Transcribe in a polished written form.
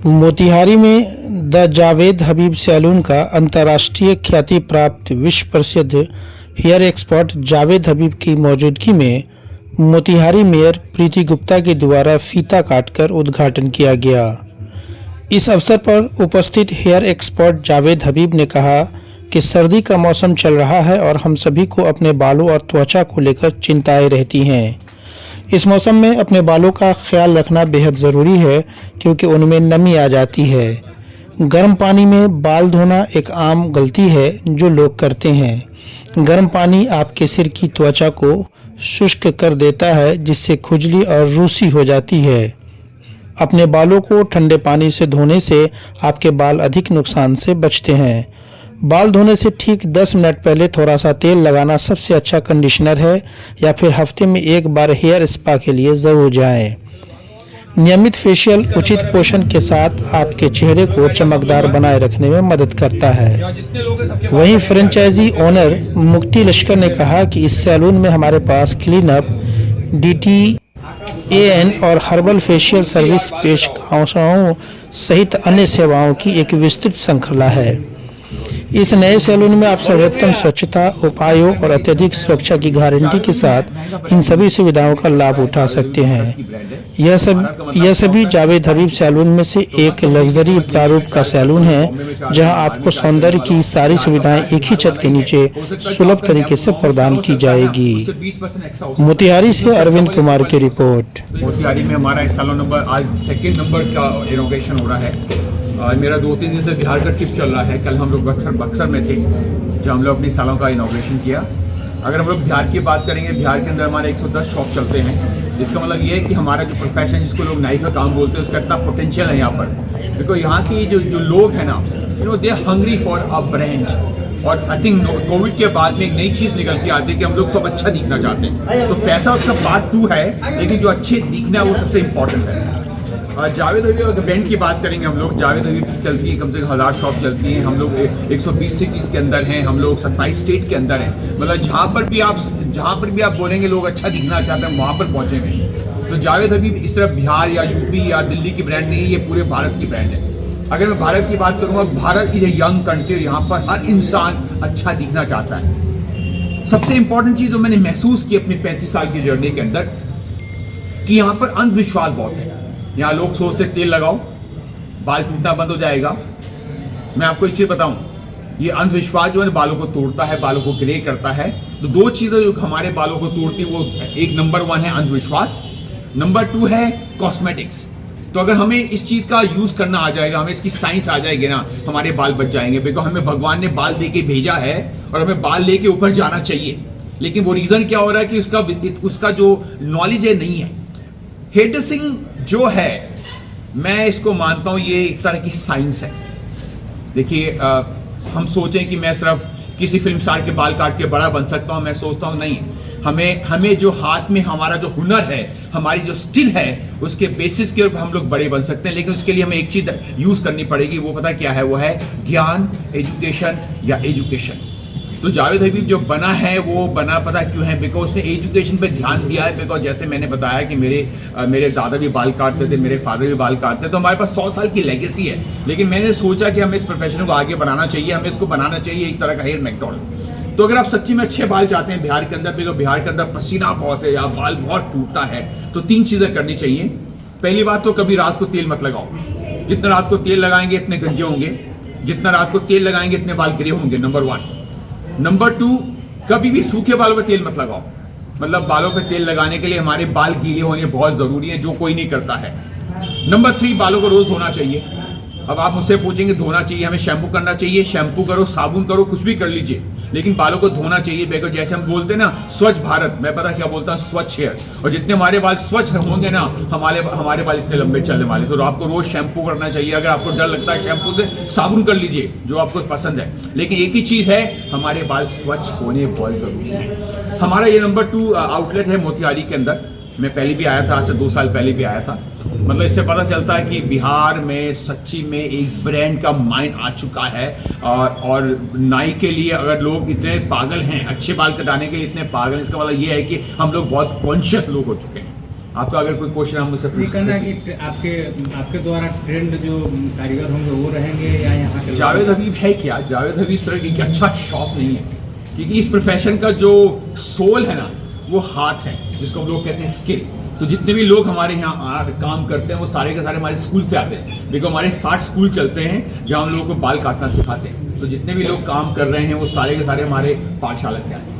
मोतिहारी में the Javed Habib salon का अंतर्राष्ट्रीय ख्याति प्राप्त विश्व प्रसिद्ध हेयर एक्सपर्ट जावेद हबीब की मौजूदगी में मोतिहारी मेयर प्रीति गुप्ता के द्वारा फीता काटकर उद्घाटन किया गया। इस अवसर पर उपस्थित हेयर एक्सपर्ट जावेद हबीब ने कहा कि सर्दी का मौसम चल रहा है और हम सभी को अपने बालों और त्वचा को लेकर चिंताएं रहती हैं। इस मौसम में अपने बालों का ख्याल रखना बेहद ज़रूरी है क्योंकि उनमें नमी आ जाती है। गर्म पानी में बाल धोना एक आम गलती है जो लोग करते हैं। गर्म पानी आपके सिर की त्वचा को शुष्क कर देता है जिससे खुजली और रूसी हो जाती है। अपने बालों को ठंडे पानी से धोने से आपके बाल अधिक नुकसान से बचते हैं। बाल धोने से ठीक 10 मिनट पहले थोड़ा सा तेल लगाना सबसे अच्छा कंडीशनर है या फिर हफ्ते में एक बार हेयर स्पा के लिए ज़रूर जाएं। नियमित फेशियल उचित पोषण के साथ आपके चेहरे को चमकदार बनाए रखने में मदद करता है। वहीं फ्रेंचाइजी ओनर मुक्ति लश्कर ने कहा कि इस सैलून में हमारे पास क्लीन अप, DTAN और हर्बल फेशियल सर्विस पेशकशों सहित अन्य सेवाओं की एक विस्तृत श्रृंखला है। इस नए सैलून में आप सर्वोत्तम स्वच्छता उपायों और अत्यधिक सुरक्षा की गारंटी के साथ इन सभी सुविधाओं का लाभ उठा सकते हैं। यह सभी जावेद हबीब सैलून में से एक लग्जरी प्रारूप का सैलून है जहां आपको सौंदर्य की सारी सुविधाएं एक ही छत के नीचे सुलभ तरीके से प्रदान की जाएगी। मोतिहारी से अरविंद कुमार की रिपोर्ट। मोतिहारी में हमारा इस सालों नंबर आज सेकेंड नंबर का इनोग्रेशन हो रहा है। मेरा 2-3 दिन से बिहार का ट्रिप चल रहा है। कल हम लोग बक्सर में थे जब हम लोग अपनी सालों का इनोग्रेशन किया। अगर हम लोग बिहार की बात करेंगे, बिहार के अंदर हमारे 110 शॉप चलते हैं। जिसका मतलब ये है कि हमारा जो प्रोफेशन जिसको लोग नाई का काम बोलते हैं उसका इतना पोटेंशियल है यहाँ पर। देखो यहाँ की जो लोग हैं ना, they are hungry for a brand. और आई थिंक कोविड के बाद में एक नई चीज़ निकल के आती है कि हम लोग सब अच्छा दिखना चाहते हैं। तो पैसा उसका पार्ट 2 है, लेकिन जो अच्छे दिखना है वो सबसे इम्पोर्टेंट है। जावेद हबीब ब्रांड की बात करेंगे हम लोग, जावेद हबीब चलती है कम से कम 1000 शॉप चलती हैं। हम लोग 120 सिटीज़ के अंदर हैं, हम लोग 27 स्टेट के अंदर हैं। मतलब जहाँ पर भी आप बोलेंगे लोग अच्छा दिखना चाहते हैं वहाँ पर पहुँचेंगे। तो जावेद हबीब इस तरफ बिहार या यूपी या दिल्ली की ब्रांड नहीं है, ये पूरे भारत की ब्रांड है। अगर मैं भारत की बात करूँगा, Bharat is a young country, यहाँ पर हर इंसान अच्छा दिखना चाहता है। सबसे इंपॉर्टेंट चीज़ जो मैंने महसूस की अपनी 35 साल की जर्नी के अंदर कि यहाँ पर अंधविश्वास बहुत है। यहाँ लोग सोचते तेल लगाओ बाल टूटना बंद हो जाएगा। मैं आपको एक चीज बताऊं, ये अंधविश्वास जो है बालों को तोड़ता है, बालों को ग्रे करता है। तो 2 चीजें जो हमारे बालों को तोड़ती है वो एक नंबर 1 है अंधविश्वास, नंबर 2 है कॉस्मेटिक्स। तो अगर हमें इस चीज का यूज करना आ जाएगा, हमें इसकी साइंस आ जाएगी ना, हमारे बाल बच जाएंगे। बिकॉज हमें भगवान ने बाल दे के भेजा है और हमें बाल लेके ऊपर जाना चाहिए। लेकिन वो रीजन क्या हो रहा है कि उसका जो नॉलेज है नहीं है। हेयर ड्रेसिंग जो है, मैं इसको मानता हूं ये एक तरह की साइंस है। देखिए हम सोचें कि मैं सिर्फ किसी फिल्म स्टार के बाल काट के बड़ा बन सकता हूं, मैं सोचता हूं नहीं, हमें जो हाथ में हमारा जो हुनर है, हमारी जो स्किल है, उसके बेसिस के ऊपर हम लोग बड़े बन सकते हैं। लेकिन उसके लिए हमें एक चीज यूज करनी पड़ेगी, वो पता क्या है, वो है ज्ञान, एजुकेशन या एजुकेशन। तो जावेद हबीब जो बना है वो बना पता क्यों है, बिकॉज उसने एजुकेशन पे ध्यान दिया है। बिकॉज जैसे मैंने बताया कि मेरे दादा भी बाल काटते थे, मेरे फादर भी बाल काटते थे, तो हमारे पास 100 साल की लेगेसी है। लेकिन मैंने सोचा कि हमें इस प्रोफेशन को आगे बढ़ाना चाहिए, हमें इसको बनाना चाहिए एक तरह का हेयर मैकडॉनल्ड। तो अगर आप सच्ची में अच्छे बाल चाहते हैं बिहार के अंदर, बिकॉज बिहार के अंदर पसीना बहुत है या बाल बहुत टूटता है, तो 3 चीजें करनी चाहिए। पहली बात तो कभी रात को तेल मत लगाओ। जितना रात को तेल लगाएंगे इतने गंजे होंगे, जितना रात को तेल लगाएंगे इतने बाल ग्रे होंगे, नंबर 1। नंबर 2, कभी भी सूखे बालों पे तेल मत लगाओ। मतलब बालों पे तेल लगाने के लिए हमारे बाल गीले होने बहुत जरूरी है, जो कोई नहीं करता है। नंबर 3, बालों को रोज धोना चाहिए। अब आप मुझसे पूछेंगे धोना चाहिए, हमें शैम्पू करना चाहिए, शैम्पू करो, साबुन करो, कुछ भी कर लीजिए, लेकिन बालों को धोना चाहिए। बिकॉज जैसे हम बोलते हैं ना स्वच्छ भारत, मैं पता क्या बोलता हूँ, स्वच्छ हेयर। और जितने हमारे बाल स्वच्छ होंगे ना, हमारे बाल इतने लंबे चलने वाले। तो आपको रोज शैम्पू करना चाहिए। अगर आपको डर लगता है शैम्पू से, साबुन कर लीजिए, जो आपको पसंद है। लेकिन एक ही चीज है, हमारे बाल स्वच्छ होने बहुत जरूरी है। हमारा ये नंबर 2 आउटलेट है मोतिहारी के अंदर। मैं पहले भी आया था, आज से 2 साल पहले भी आया था। मतलब इससे पता चलता है कि बिहार में सच्ची में एक ब्रांड का माइंड आ चुका है। और नाई के लिए अगर लोग इतने पागल हैं, अच्छे बाल कटाने के लिए इतने पागल हैं, इसका मतलब ये है कि हम लोग बहुत कॉन्शियस लोग हो चुके हैं। आपका अगर कोई क्वेश्चन आप मुझसे ये पूछ कहना सकते है कि आपके द्वारा ट्रेंड जो कारीगर होंगे वो रहेंगे या यहाँ के जावेद हबीब है क्या? जावेद हबीब इस तरह की अच्छा शौक नहीं है, क्योंकि इस प्रोफेशन का जो सोल है ना वो हाथ है, जिसको हम लोग कहते हैं स्किल। तो जितने भी लोग हमारे यहाँ काम करते हैं वो सारे के सारे हमारे स्कूल से आते हैं, बिकॉज हमारे 60 स्कूल चलते हैं जहाँ हम लोगों को बाल काटना सिखाते हैं। तो जितने भी लोग काम कर रहे हैं वो सारे के सारे हमारे पाठशाला से आए हैं।